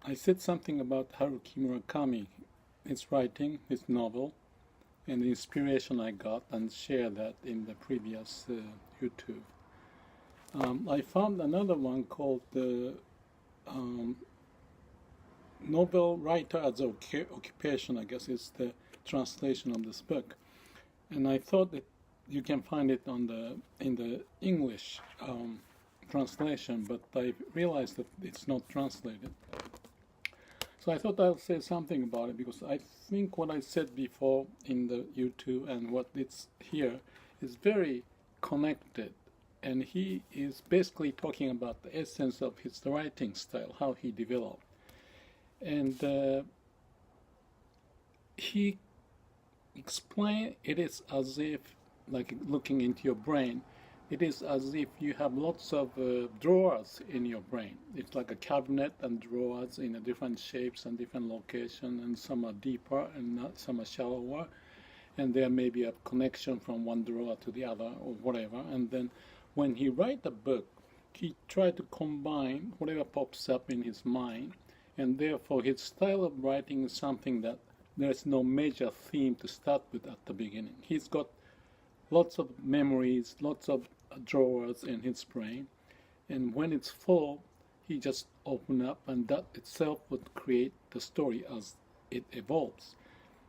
I said something about Haruki Murakami, his writing, his novel, and the inspiration I got, and share that in the previous YouTube. I found another one called the um, Novel Writer as Occupation, I guess is the translation of this book. And I thought that you can find it on in the English translation, but I realized that it's not translated. So I thought I'll say something about it because I think what I said before in the YouTube and what it's here is very connected. And he is basically talking about the essence of his writing style, how he developed. And he explained it is as if, like looking into your brain, it is as if you have lots of drawers in your brain. It's like a cabinet and drawers in a different shapes and different location, and some are deeper and some are shallower, and there may be a connection from one drawer to the other or whatever. And then when he write the book, he tried to combine whatever pops up in his mind, and therefore his style of writing is something that there's no major theme to start with at the beginning. He's got lots of memories, lots of drawers in his brain, and when it's full, he just open up, and that itself would create the story as it evolves.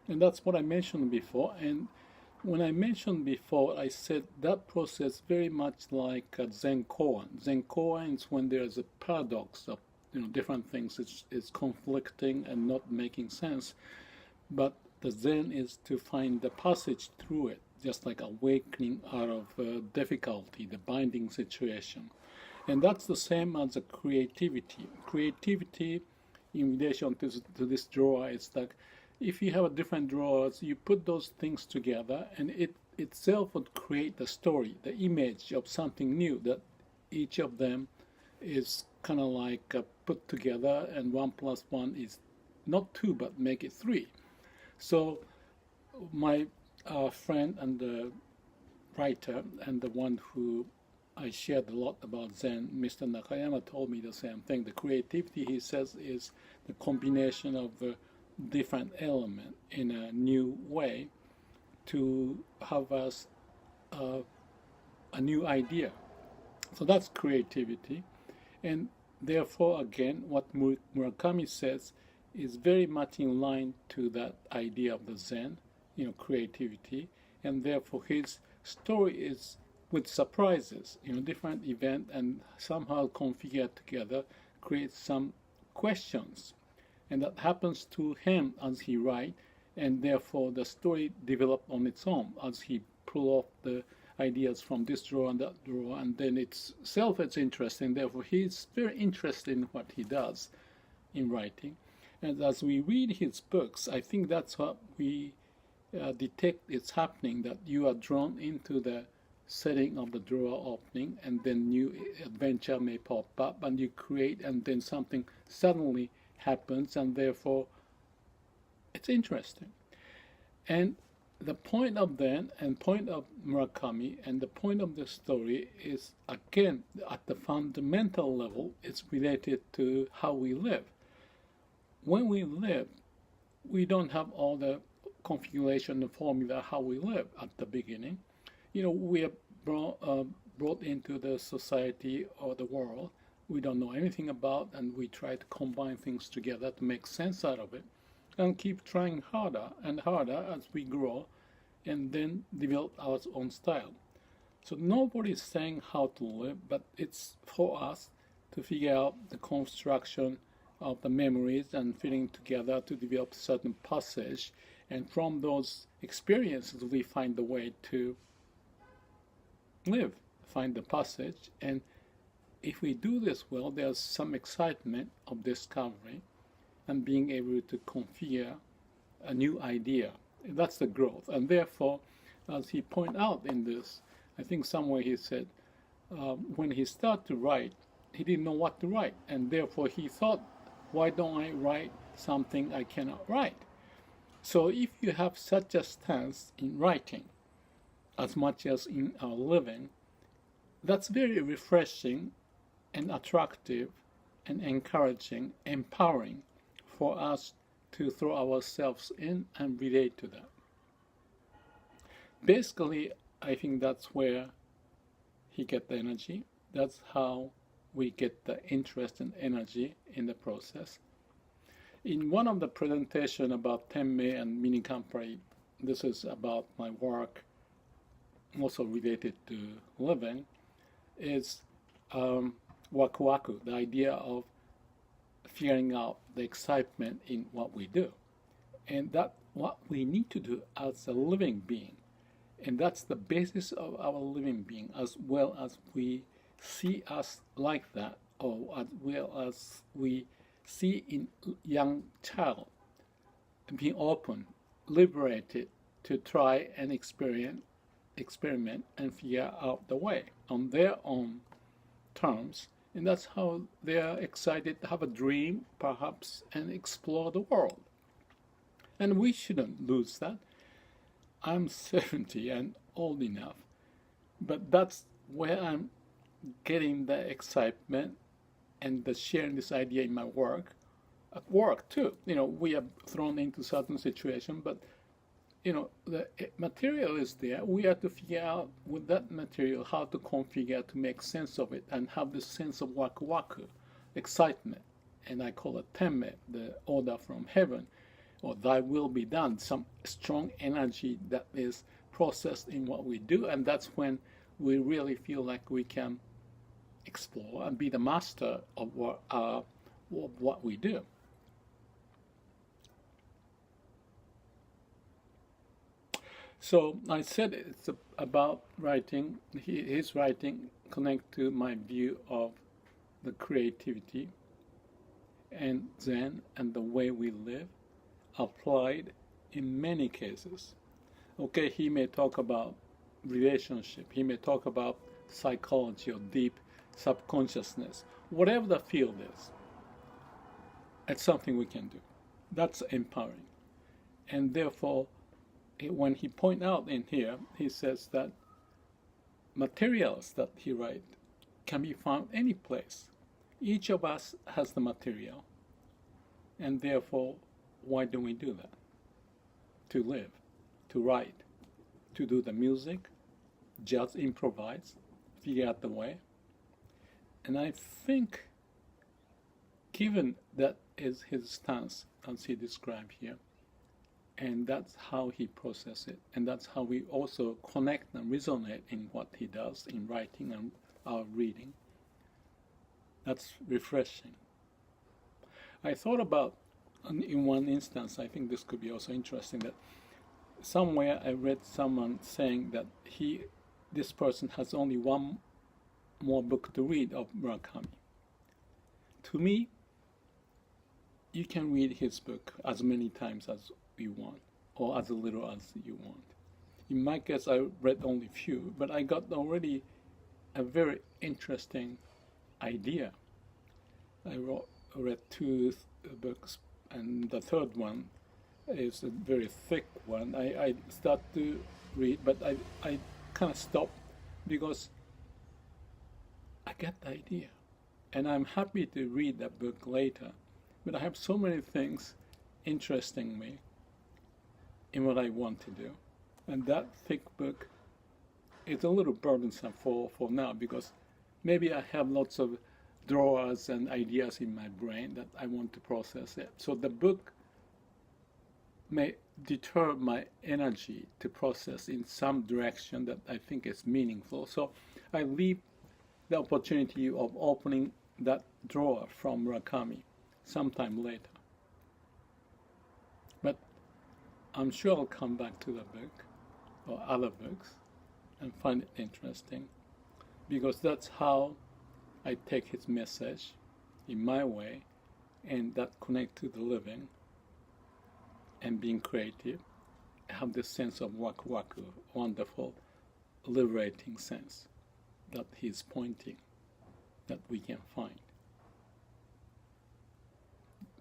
And that's what I mentioned before. And when I mentioned before, I said that process very much like Zen koan. Zen koan is when there's a paradox of different things. It's conflicting and not making sense, but the Zen is to find the passage through it, just like awakening out of difficulty, the binding situation. And that's the same as a creativity. Creativity in relation to this drawer is like, if you have different drawers, you put those things together, and it itself would create the story, the image of something new, that each of them is kind of like put together, and 1 plus 1 is not 2, but make it 3. So my friend and the writer, and the one who I shared a lot about Zen, Mr. Nakayama, told me the same thing. The creativity, he says, is the combination of different elements in a new way to have us a new idea. So that's creativity. And therefore, again, what Murakami says is very much in line to that idea of the Zen, creativity. And therefore, his story is with surprises, different event, and somehow configured together creates some questions. And that happens to him as he writes, and therefore the story develops on its own as he pull off the ideas from this drawer and that drawer, and then itself it's interesting. Therefore, he's very interested in what he does in writing. And as we read his books, I think that's what we detect it's happening, that you are drawn into the setting of the drawer opening, and then new adventure may pop up, and you create, and then something suddenly happens, and therefore it's interesting. And the point of Zen and point of Murakami and the point of the story is, again, at the fundamental level, it's related to how we live. When we live, we don't have all the configuration and formula how we live at the beginning. We are brought into the society or the world we don't know anything about, and we try to combine things together to make sense out of it, and keep trying harder and harder as we grow, and then develop our own style. So nobody's saying how to live, but it's for us to figure out the construction of the memories and fitting together to develop certain passage, and from those experiences we find the way to live, find the passage. And if we do this well, there's some excitement of discovery and being able to configure a new idea. That's the growth. And therefore, as he pointed out in this, I think somewhere he said, when he started to write, he didn't know what to write. And therefore he thought, why don't I write something I cannot write? So if you have such a stance in writing, as much as in our living, that's very refreshing and attractive and encouraging, empowering for us to throw ourselves in and relate to that. Basically, I think that's where he get the energy. That's how we get the interest and energy in the process. In one of the presentation about Tenmei and Minikampari, this is about my work, also related to living, is waku waku, the idea of figuring out the excitement in what we do. And that's what we need to do as a living being. And that's the basis of our living being, as well as we see us like that, or as well as we see in young child being open, liberated to try and experiment and figure out the way on their own terms. And that's how they are excited to have a dream, perhaps, and explore the world. And we shouldn't lose that. I'm 70 and old enough, but that's where I'm getting the excitement and the sharing this idea in my work. At work too, we are thrown into certain situation, but the material is there. We have to figure out with that material how to configure to make sense of it and have this sense of waku waku, excitement. And I call it tenmei, the order from heaven, or thy will be done, some strong energy that is processed in what we do. And that's when we really feel like we can explore and be the master of what we do. So I said it's about writing. His writing connect to my view of the creativity and Zen and the way we live applied in many cases. Okay, he may talk about relationship. He may talk about psychology or deep subconsciousness. Whatever the field is, it's something we can do. That's empowering. And therefore, when he point out in here, he says that materials that he write can be found any place. Each of us has the material, and therefore, why don't we do that? To live, to write, to do the music, just improvise, figure out the way. And I think, given that is his stance, as he described here, and that's how he processes it, and that's how we also connect and resonate in what he does in writing and our reading. That's refreshing. I thought about, in one instance, I think this could be also interesting, that somewhere I read someone saying that this person has only one more book to read of Murakami. To me, you can read his book as many times as you want, or as little as you want. In my case, I read only few, but I got already a very interesting idea. I read two books, and the third one is a very thick one. I start to read, but I kind of stop because I get the idea. And I'm happy to read that book later, but I have so many things interesting me in what I want to do. And that thick book is a little burdensome for now, because maybe I have lots of drawers and ideas in my brain that I want to process it. So the book may deter my energy to process in some direction that I think is meaningful. So I leave the opportunity of opening that drawer from Murakami sometime later. But I'm sure I'll come back to the book or other books and find it interesting, because that's how I take his message in my way, and that connect to the living and being creative. I have this sense of waku waku, wonderful, liberating sense that he's pointing, that we can find.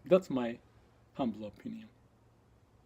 That's my humble opinion.